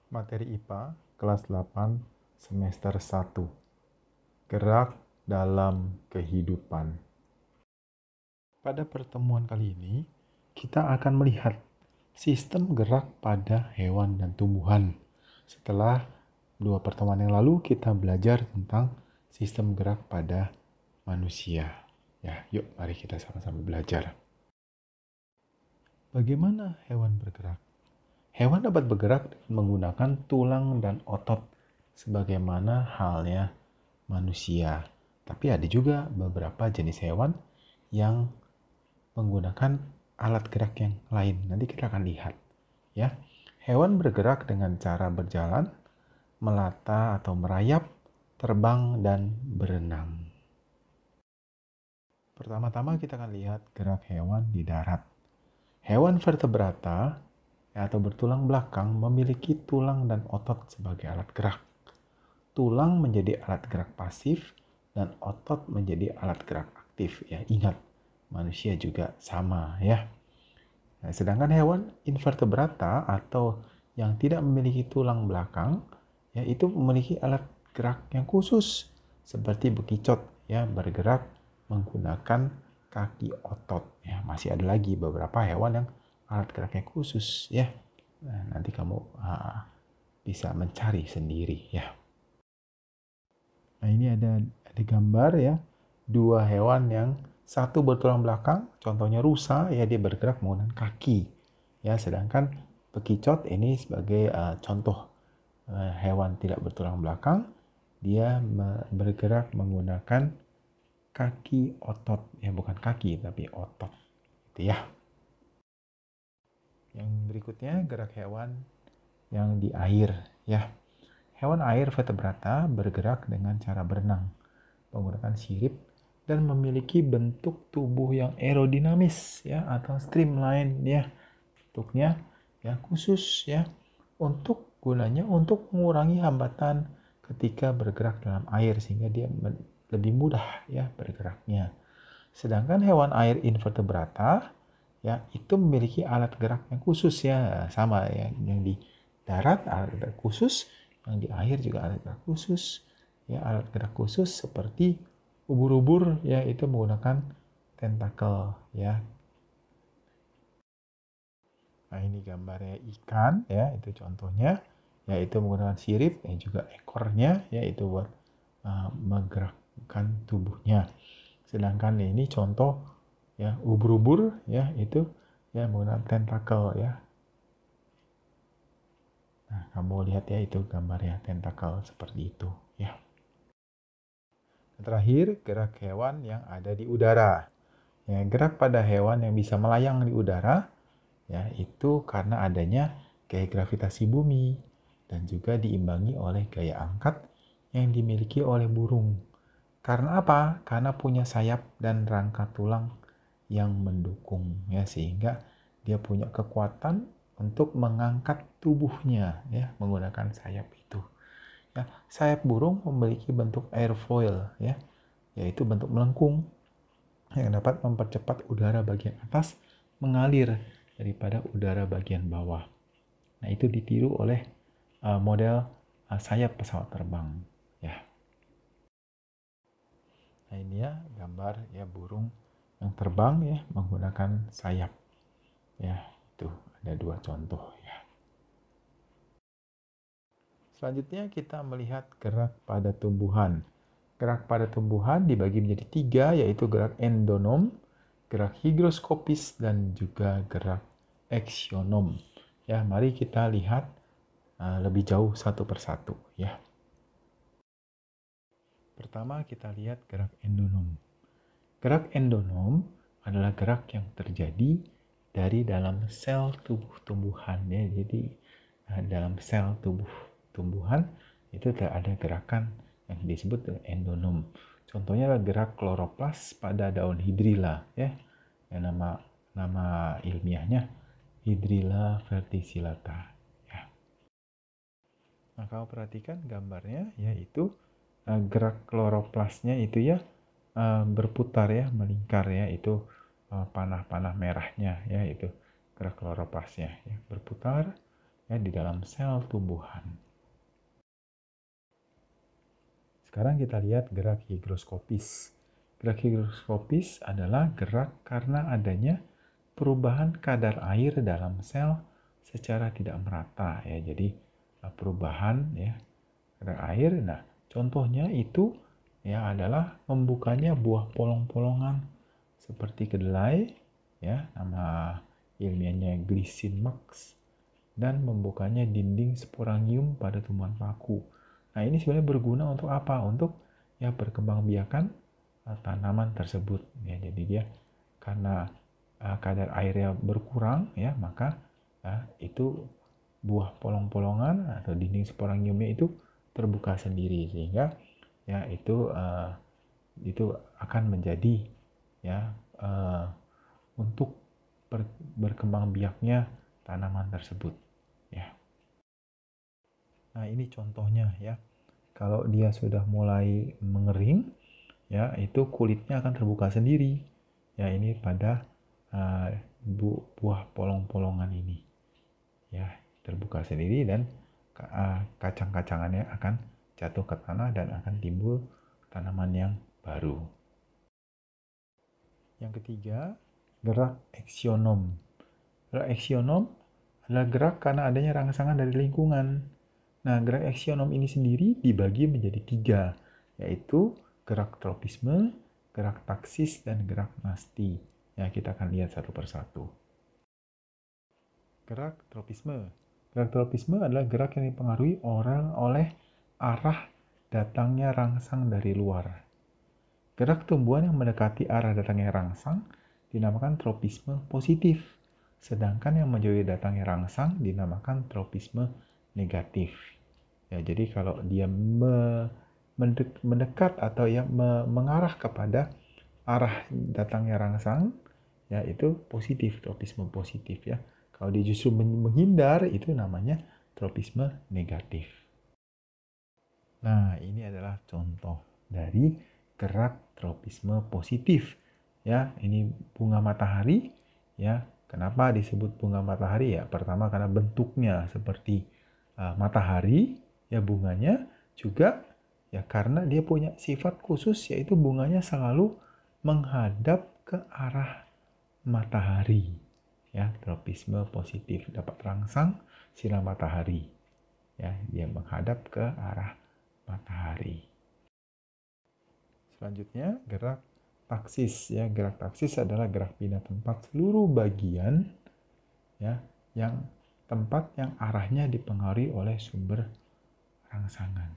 Materi IPA kelas 8 semester 1. Gerak dalam kehidupan. Pada pertemuan kali ini, kita akan melihat sistem gerak pada hewan dan tumbuhan. Setelah 2 pertemuan yang lalu, kita belajar tentang sistem gerak pada manusia. Ya, yuk mari kita sama-sama belajar. Bagaimana hewan bergerak? Hewan dapat bergerak menggunakan tulang dan otot sebagaimana halnya manusia. Tapi ada juga beberapa jenis hewan yang menggunakan alat gerak yang lain. Nanti kita akan lihat, ya. Hewan bergerak dengan cara berjalan, melata atau merayap, terbang dan berenang. Pertama-tama kita akan lihat gerak hewan di darat. Hewan vertebrata atau bertulang belakang memiliki tulang dan otot sebagai alat gerak. Tulang menjadi alat gerak pasif dan otot menjadi alat gerak aktif. Ya, ingat, manusia juga sama ya. Nah, sedangkan hewan invertebrata atau yang tidak memiliki tulang belakang, ya itu memiliki alat gerak yang khusus seperti bekicot, ya bergerak menggunakan kaki otot. Ya, masih ada lagi beberapa hewan yang alat geraknya khusus ya. Nah, nanti kamu bisa mencari sendiri ya. Nah, ini ada gambar ya, dua hewan yang satu bertulang belakang, contohnya rusa ya, dia bergerak menggunakan kaki. Ya, sedangkan bekicot ini sebagai contoh hewan tidak bertulang belakang, dia bergerak menggunakan kaki otot, ya bukan kaki tapi otot. Gitu ya. Yang berikutnya gerak hewan yang di air ya. Hewan air vertebrata bergerak dengan cara berenang, menggunakan sirip dan memiliki bentuk tubuh yang aerodinamis ya atau streamline ya. Bentuknya ya khusus ya gunanya untuk mengurangi hambatan ketika bergerak dalam air sehingga dia lebih mudah ya bergeraknya. Sedangkan hewan air invertebrata ya itu memiliki alat gerak yang khusus ya, sama ya, yang di darat alat gerak khusus, yang di air juga alat gerak khusus ya, alat gerak khusus seperti ubur-ubur ya itu menggunakan tentakel ya. Nah, ini gambarnya ikan ya, itu contohnya yaitu menggunakan sirip yang juga ekornya yaitu buat menggerakkan tubuhnya. Sedangkan ini contoh ya ubur-ubur ya itu ya menggunakan tentakel ya. Nah, kamu lihat ya itu gambarnya tentakel seperti itu ya. Terakhir, gerak hewan yang ada di udara. Ya, gerak pada hewan yang bisa melayang di udara ya itu karena adanya gaya gravitasi bumi dan juga diimbangi oleh gaya angkat yang dimiliki oleh burung. Karena apa? Karena punya sayap dan rangka tulang yang mendukung ya, sehingga dia punya kekuatan untuk mengangkat tubuhnya ya menggunakan sayap itu. Ya, sayap burung memiliki bentuk airfoil ya, yaitu bentuk melengkung yang dapat mempercepat udara bagian atas mengalir daripada udara bagian bawah. Nah, itu ditiru oleh model sayap pesawat terbang ya. Nah, ini ya gambar ya burung yang terbang ya menggunakan sayap. Ya, itu ada dua contoh ya. Selanjutnya kita melihat gerak pada tumbuhan. Gerak pada tumbuhan dibagi menjadi 3, yaitu gerak endonom, gerak higroskopis, dan juga gerak eksionom. Ya, mari kita lihat lebih jauh satu persatu ya. Pertama kita lihat gerak endonom. Gerak endonom adalah gerak yang terjadi dari dalam sel tubuh tumbuhan ya. Jadi dalam sel tubuh tumbuhan itu ada gerakan yang disebut endonom. Contohnya adalah gerak kloroplas pada daun hidrilla ya. Yang nama ilmiahnya Hydrilla verticillata ya. Nah, kamu perhatikan gambarnya yaitu gerak kloroplasnya itu ya berputar ya, melingkar ya, itu panah-panah merahnya ya, itu gerak kloroplasnya ya, berputar ya di dalam sel tumbuhan. Sekarang kita lihat gerak higroskopis. Gerak higroskopis adalah gerak karena adanya perubahan kadar air dalam sel secara tidak merata ya. Jadi perubahan ya kadar air. Nah, contohnya itu ya adalah membukanya buah polong-polongan seperti kedelai ya, nama ilmiahnya Glycine max, dan membukanya dinding sporangium pada tumbuhan paku. Nah, ini sebenarnya berguna untuk apa? Untuk ya perkembangbiakan tanaman tersebut ya. Jadi dia karena kadar airnya berkurang ya, maka itu buah polong-polongan atau dinding sporangiumnya itu terbuka sendiri, sehingga ya itu akan menjadi ya untuk berkembang biaknya tanaman tersebut ya. Nah, ini contohnya ya. Kalau dia sudah mulai mengering ya, itu kulitnya akan terbuka sendiri ya. Ini pada buah polong-polongan ini ya, terbuka sendiri, dan kacang-kacangannya akan jatuh ke tanah dan akan timbul tanaman yang baru. Yang ketiga, gerak eksionom. Gerak eksionom adalah gerak karena adanya rangsangan dari lingkungan. Nah, gerak eksionom ini sendiri dibagi menjadi 3, yaitu gerak tropisme, gerak taksis, dan gerak nasti. Ya, kita akan lihat satu persatu. Gerak tropisme. Gerak tropisme adalah gerak yang dipengaruhi oleh arah datangnya rangsang dari luar. Gerak tumbuhan yang mendekati arah datangnya rangsang dinamakan tropisme positif, sedangkan yang menjauhi datangnya rangsang dinamakan tropisme negatif. Ya, jadi kalau dia mendekat atau ya mengarah kepada arah datangnya rangsang, ya itu positif, tropisme positif ya. Kalau dia justru menghindar, itu namanya tropisme negatif. Nah, ini adalah contoh dari gerak tropisme positif ya. Ini bunga matahari ya. Kenapa disebut bunga matahari ya? Pertama karena bentuknya seperti matahari ya, bunganya juga ya karena dia punya sifat khusus, yaitu bunganya selalu menghadap ke arah matahari ya. Tropisme positif, dapat rangsang sinar matahari ya, dia menghadap ke arah matahari. Selanjutnya gerak taksis ya. Gerak taksis adalah gerak pindah tempat seluruh bagian ya, yang tempat yang arahnya dipengaruhi oleh sumber rangsangan.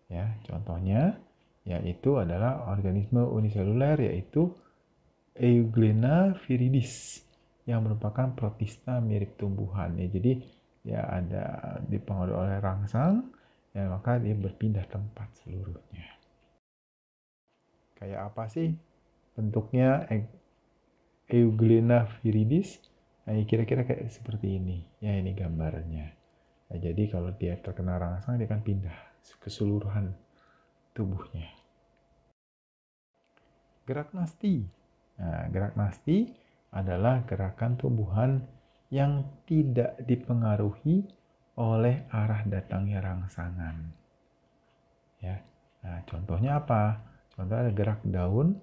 Ya, contohnya yaitu adalah organisme uniseluler, yaitu Euglena viridis yang merupakan protista mirip tumbuhan ya. Jadi ya ada dipengaruhi oleh rangsang ya, maka dia berpindah tempat seluruhnya. Kayak apa sih bentuknya Euglena viridis? Nah, kira-kira kayak seperti ini ya, ini gambarnya. Nah, jadi kalau dia terkena rangsang, dia akan pindah keseluruhan tubuhnya. Gerak nasti. Nah, gerak nasti adalah gerakan tumbuhan yang tidak dipengaruhi oleh arah datangnya rangsangan. Ya. Nah, contohnya apa? Contohnya ada gerak daun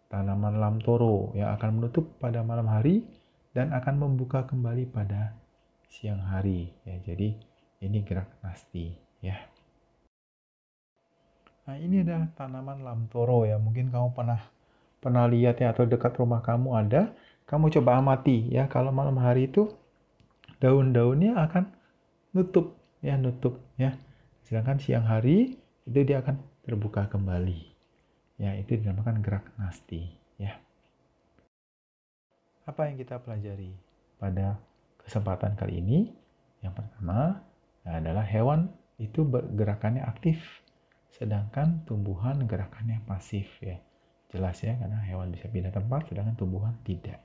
tanaman lamtoro yang akan menutup pada malam hari dan akan membuka kembali pada siang hari. Ya, jadi ini gerak nasti. Ya. Nah, ini ada tanaman lamtoro ya. Mungkin kamu pernah lihat ya, atau dekat rumah kamu ada. Kamu coba amati ya, kalau malam hari itu daun-daunnya akan nutup ya. Sedangkan siang hari itu dia akan terbuka kembali. Ya, itu dinamakan gerak nasti ya. Apa yang kita pelajari pada kesempatan kali ini? Yang pertama adalah hewan itu gerakannya aktif, sedangkan tumbuhan gerakannya pasif ya. Jelas ya, karena hewan bisa pindah tempat sedangkan tumbuhan tidak.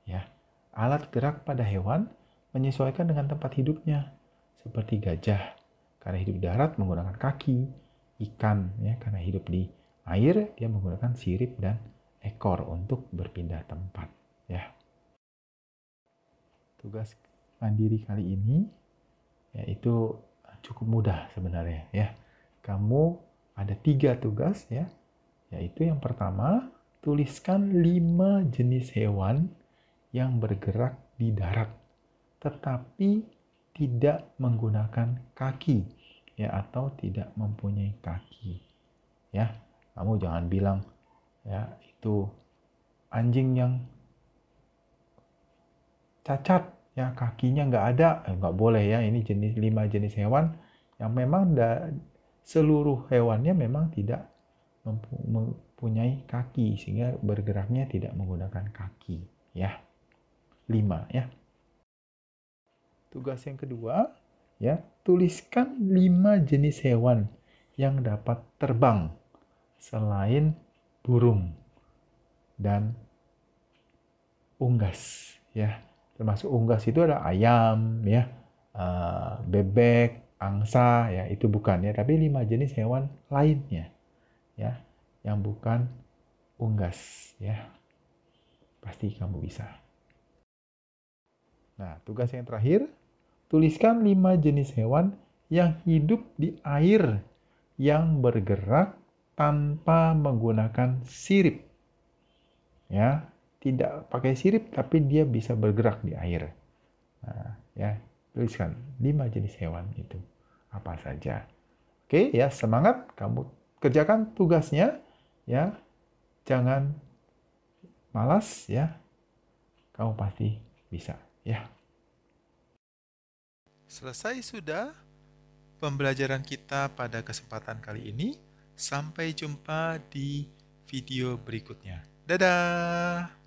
Ya. Alat gerak pada hewan menyesuaikan dengan tempat hidupnya. Seperti gajah karena hidup darat menggunakan kaki, ikan ya karena hidup di air dia menggunakan sirip dan ekor untuk berpindah tempat ya. Tugas mandiri kali ini yaitu cukup mudah sebenarnya ya. Kamu ada 3 tugas ya, yaitu yang pertama, tuliskan 5 jenis hewan yang bergerak di darat tetapi tidak menggunakan kaki ya, atau tidak mempunyai kaki ya. Kamu jangan bilang ya itu anjing yang cacat ya, kakinya nggak ada, nggak boleh ya. Ini 5 jenis hewan yang memang seluruh hewannya memang tidak mempunyai kaki sehingga bergeraknya tidak menggunakan kaki ya. 5 ya. Tugas yang kedua ya, tuliskan 5 jenis hewan yang dapat terbang selain burung dan unggas ya. Termasuk unggas itu ada ayam ya, bebek, angsa ya, itu bukan ya, tapi 5 jenis hewan lainnya ya yang bukan unggas ya. Pasti kamu bisa. Nah, tugas yang terakhir, tuliskan 5 jenis hewan yang hidup di air yang bergerak tanpa menggunakan sirip. Ya, tidak pakai sirip tapi dia bisa bergerak di air. Nah, ya, tuliskan 5 jenis hewan itu apa saja. Oke, ya, semangat kamu kerjakan tugasnya ya. Jangan malas ya. Kamu pasti bisa ya. Selesai sudah pembelajaran kita pada kesempatan kali ini. Sampai jumpa di video berikutnya. Dadah!